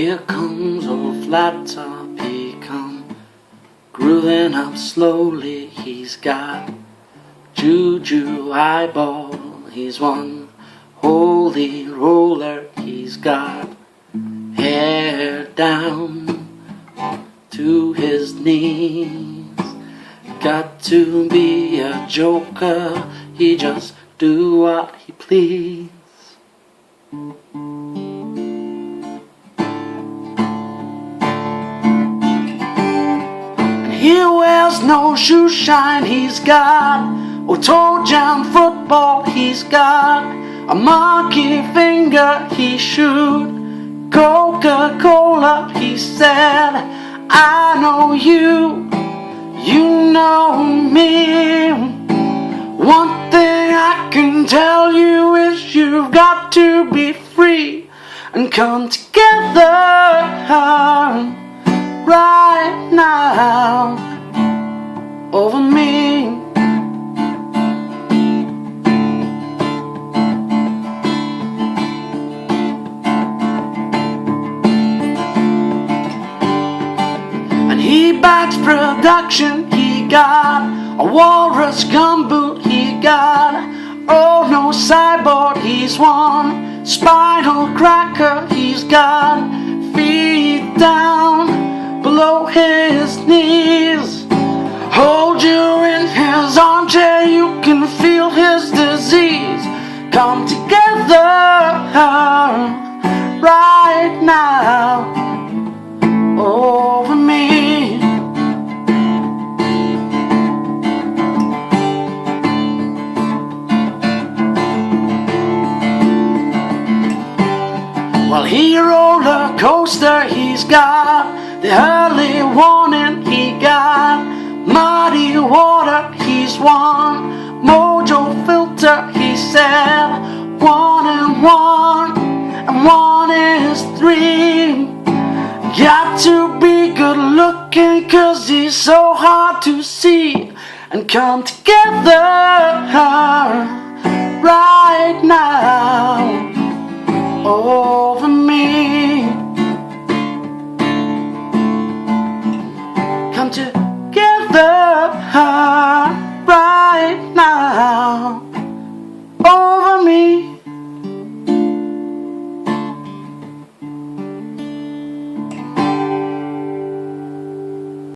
Here comes old flat top, he come grooving up slowly. He's got juju eyeball, he's one holy roller. He's got hair down to his knees. Got to be a joker, he just do what he please. He wears no shoe shine, he's got a toe jam football, he's got a monkey finger, he shoot Coca-Cola. He said, I know you, you know me. One thing I can tell you is you've got to be free and come together right now over me. And he backs production, he got a walrus gumboot, he got oh no cyborg, he's one spinal cracker, he's got feet down below his knees. Hold you in his armchair, you can feel his disease. Come together right now over me. Well, he roller coaster, he's got the early warning, he got muddy water, he's one mojo filter. He said 1 and 1 and 1 is 3. Got to be good looking 'cause he's so hard to see. And come together right now over me. Come together